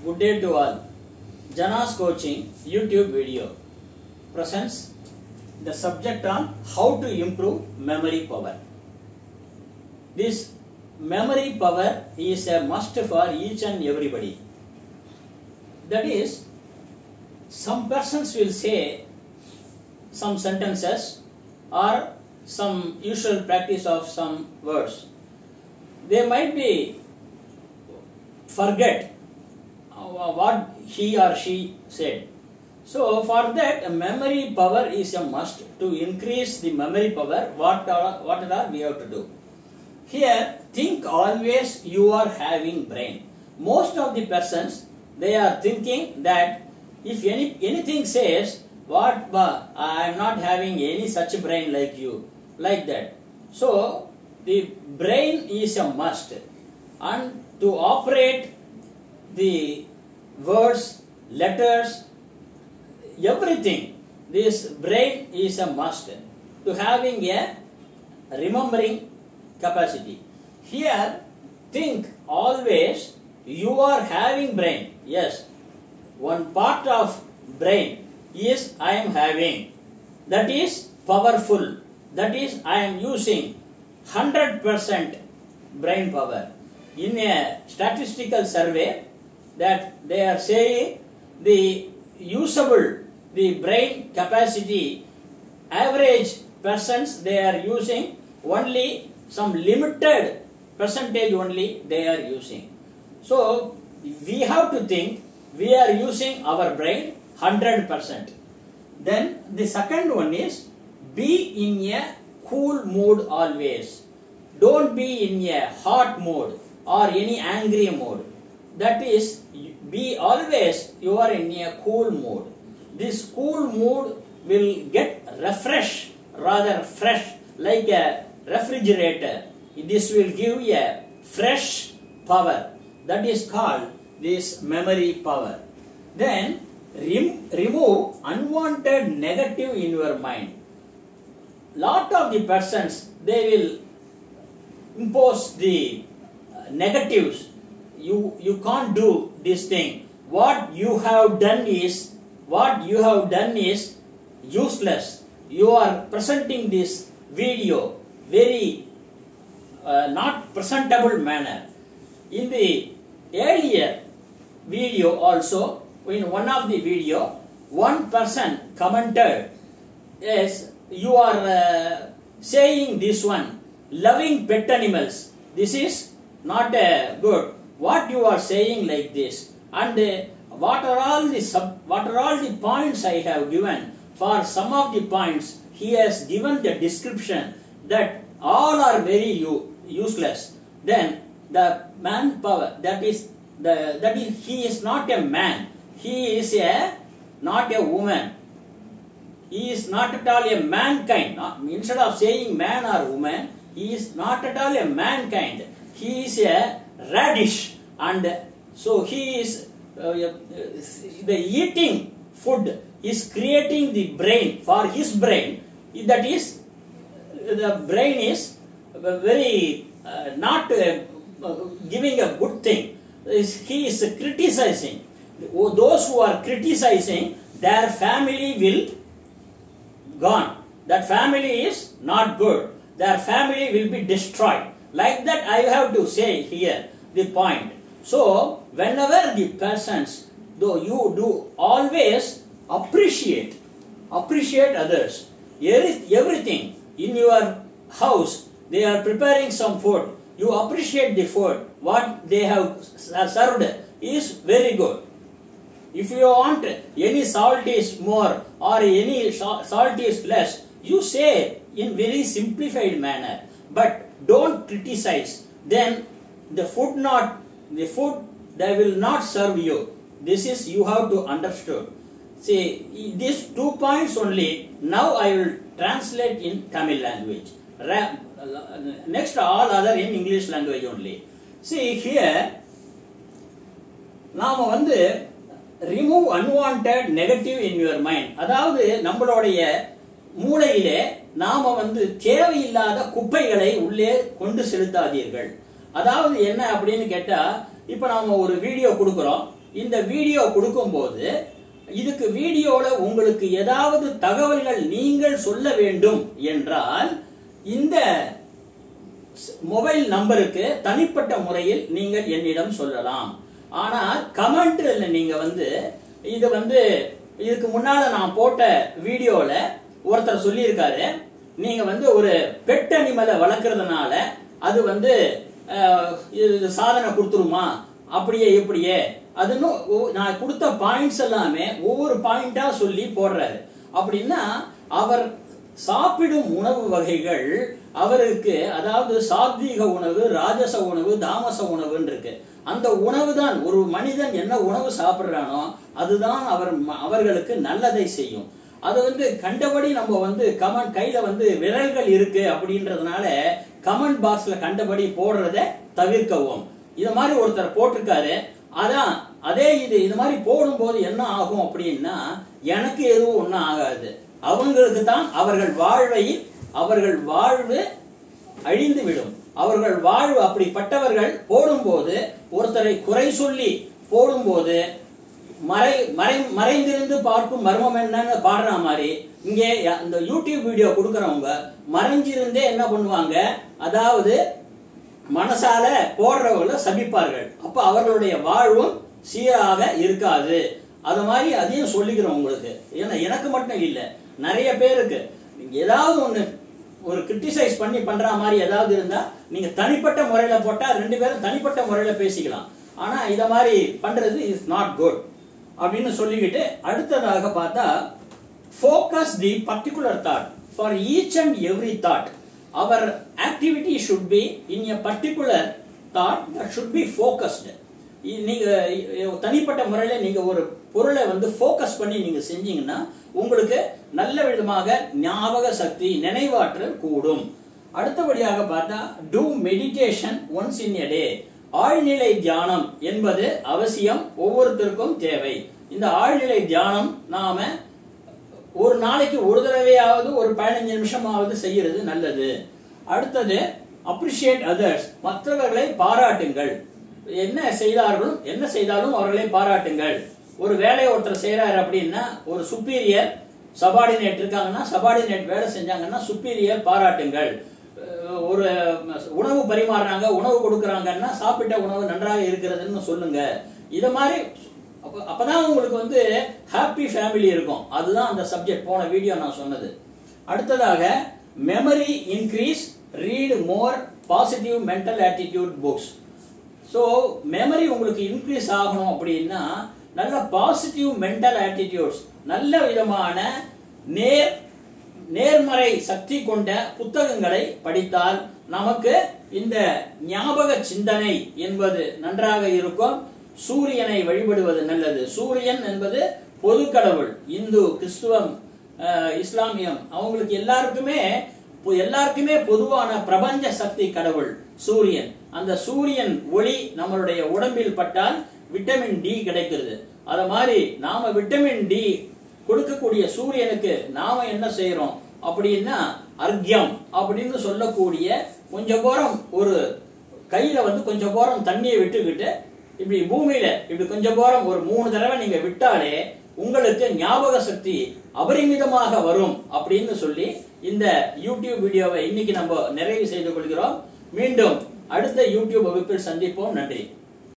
Good day to all. Jana's Coaching YouTube video presents the subject on how to improve memory power. This memory power is a must for each and everybody. That is, some persons will say some sentences or some usual practice of some words. They might be forget what he or she said. So for that, memory power is a must. To increase the memory power, what are we have to do? Here, think always you are having brain. Most of the persons, they are thinking that if anything says, I am not having any such brain like you, like that. So the brain is a must, and to operate the words, letters, everything, this brain is a must to having a remembering capacity. Here, think always you are having brain. Yes, one part of brain is I am having. That is powerful. That is I am using 100% brain power. In a statistical survey, that they are saying the brain capacity, average persons, they are using only some limited percentage only they are using. So we have to think we are using our brain 100%. Then the second one is be in a cool mood always. Don't be in a hot mood or any angry mood. That is, be always you are in a cool mood. This cool mood will get refresh, rather fresh, like a refrigerator. This will give a fresh power. That is called this memory power. Then remove unwanted negative in your mind. Lot of the persons, they will impose the negatives. You can't do this thing. What you have done is useless. You are presenting this video very not presentable manner. In the earlier video also, in one of the video, one person commented, yes, you are saying this one, loving pet animals. This is not good. What you are saying like this, and what are all the points I have given? For some of the points, he has given the description that all are very useless. Then the manpower, that is he is not a man. He is not a woman. He is not at all a mankind. Instead of saying man or woman, he is not at all a mankind. He is a radish, and so he is the eating food is creating the brain for his brain. That is, the brain is very not giving a good thing. He is criticizing. Those who are criticizing, their family will gone. That family is not good. Their family will be destroyed. Like that, I have to say here the point. So whenever the persons, though you do always appreciate others. Everything in your house, they are preparing some food. You appreciate the food. What they have served is very good. If you want any salt is more or any salt is less, you say in very simplified manner. But don't criticize. Then the food they will not serve you. This is you have to understood. See, these 2 points only. Now I will translate in Tamil language. Next, all other in English language only. See here, நாம வந்து remove unwanted negative in your mind. அதாவது நம்மளுடைய மூளையிலே நாம வந்து தேவையில்லாத குப்பைகளை உள்ளே கொண்டு செலுத்தாதீர்கள். அதாவது என்ன அப்படின்னு கேட்டா, இப்ப நாம ஒரு வீடியோ கொடுக்கிறோம். இந்த வீடியோ கொடுக்கும்போது இதுக்கு வீடியோல உங்களுக்கு ஏதாவது தகவல்கள் நீங்கள் சொல்ல வேண்டும் என்றால் இந்த மொபைல் நம்பருக்கு தனிப்பட்ட முறையில் நீங்கள் என்னிடம் சொல்லலாம். ஆனால் கமெண்ட்ல நீங்க இதுக்கு முன்னால நான் போட்ட வீடியோல ஒருத்தர் சொல்லியிருக்காரு, நீங்க ஒரு பெட் அனிமலை வளர்க்கறதுனால அது சாதனை கொடுத்துருமா அப்படியே எப்படியே அதுன்னு நான் கொடுத்த பாயிண்ட்ஸ் எல்லாமே ஒவ்வொரு பாயிண்டா சொல்லி போடுறாரு. அப்படின்னா அவர் சாப்பிடும் உணவு வகைகள் அவருக்கு, அதாவது சாத்வீக உணவு, ராஜச உணவு, தாமச உணவுன்னு இருக்கு. அந்த உணவு தான் ஒரு மனிதன் என்ன உணவு சாப்பிடுறானோ அதுதான் அவர்களுக்கு நல்லதை செய்யும். அது கண்டபடி நம்ம கமெண்ட் கையில விரல்கள் இருக்கு அப்படின்றதுனால கமெண்ட் பாக்ஸ்ல கண்டபடி போடுறத தவிர்க்கவும். இது மாதிரி ஒருத்தர் போட்டிருக்காரு. அதான் அதே இது மாதிரி போடும்போது என்ன ஆகும் அப்படின்னா எனக்கு எதுவும் ஒன்றும் ஆகாது, அவங்களுக்கு தான் அவர்கள் வாழ்வு அழிந்து விடும். அவர்கள் வாழ்வு அப்படிப்பட்டவர்கள் போடும்போது ஒருத்தரை குறை சொல்லி போடும்போது மறைந்திருந்து பார்க்கும் மர்மம் என்னன்னு பாடுற மாதிரி இங்கே இந்த யூடியூப் வீடியோ கொடுக்கறவங்க மறைஞ்சிருந்தே என்ன பண்ணுவாங்க, அதாவது மனசால போடுறவங்களை சபிப்பார்கள். அப்ப அவர்களுடைய வாழ்வும் சீராக இருக்காது. அது மாதிரி அதையும் சொல்லிக்கிறோம் உங்களுக்கு. ஏன்னா எனக்கு மட்டும் இல்ல, நிறைய பேருக்கு ஏதாவது ஒரு கிரிட்டிசைஸ் பண்ணி பண்ற மாதிரி ஏதாவது இருந்தா நீங்க தனிப்பட்ட முறையில போட்டா 2 பேரும் தனிப்பட்ட முறையில பேசிக்கலாம். ஆனா இத மாதிரி பண்றது இஸ் நாட் குட் அப்படின்னு சொல்லிக்கிட்டு அடுத்ததாக பார்த்தா focus the particular thought for each and every thought. Our activity should be in a particular thought that should be focused. நீங்க தனிப்பட்ட முறையில நீங்க ஒரு பொருளை ஃபோக்கஸ் பண்ணி நீங்க செஞ்சீங்கன்னா உங்களுக்கு நல்ல விதமாக ஞாபக சக்தி, நினைவாற்றல் கூடும். அடுத்தபடியாக பார்த்தா do meditation once in a day. ஆழ்நிலை தியானம் என்பது அவசியம், ஒவ்வொருத்தருக்கும் தேவை. இந்த ஆழ்நிலை தியானம் நாம ஒரு நாளைக்கு ஒரு தடவையாவது ஒரு 15 நிமிஷமாவது செய்யறது நல்லது. அடுத்தது அப்ரிஷியேட் அதர்ஸ். மற்றவர்களை பாராட்டுங்கள். என்ன செய்தாலும் அவர்களை பாராட்டுங்கள். ஒரு வேலையை ஒருத்தர் செய்யறாரு அப்படின்னா ஒரு சுப்பீரியர் சபார்டினேட் இருக்காங்கன்னா, சபார்டினேட் வேலை செஞ்சாங்கன்னா சுப்பீரியர் பாராட்டுங்கள். ஒரு உணவு பரிமாறுறாங்க, உணவு கொடுக்கறாங்கன்னா சாப்பிட்ட உணவு நன்றாக இருக்கிறதுன்னு சொல்லுங்க. இத மாதிரி அப்பதான் உங்களுக்கு ஹாப்பி ஃபேமிலி இருக்கும். அதுதான் அந்த சப்ஜெக்ட் போன வீடியோ நான் சொன்னது. அடுத்ததாக memory increase, read more positive mental attitude books. So memory உங்களுக்கு இன்க்ரீஸ் ஆகணும் அப்படின்னா நல்ல பாசிட்டிவ் மென்டல் ஆட்டிடியூட்ஸ், நல்ல விதமான நேர்மறை சக்தி கொண்ட புத்தகங்களை படித்தால் நமக்கு இந்த ஞாபக சிந்தனை என்பது நன்றாக இருக்கும். சூரியனை வழிபடுவது நல்லது. சூரியன் என்பது பொது கடவுள். இந்து, கிறிஸ்துவம், இஸ்லாமியம் அவங்களுக்கு எல்லாருக்குமே பொதுவான பிரபஞ்ச சக்தி கடவுள் சூரியன். அந்த சூரியன் ஒளி நம்மளுடைய உடம்பில் பட்டால் விட்டமின் டி கிடைக்கிறது. அத மாதிரி நாம விட்டமின் டி கொடுக்கக்கூடிய சூரியனுக்கு நாம என்ன செய்யறோம் அப்படின்னா அர்க்யம் அப்படின்னு சொல்லக்கூடிய கொஞ்சம் போரம் ஒரு கையில கொஞ்சம் போரம் தண்ணியை விட்டுக்கிட்டு இப்படி பூமியில இப்படி கொஞ்சம் போரம் ஒரு 3 தடவை நீங்க விட்டாலே உங்களுக்கு ஞாபக சக்தி அபரிமிதமாக வரும் அப்படின்னு சொல்லி இந்த யூடியூப் வீடியோவை இன்னைக்கு நம்ம நிறைவு செய்து கொள்கிறோம். மீண்டும் அடுத்த யூடியூப் வகுப்பில் சந்திப்போம். நன்றி.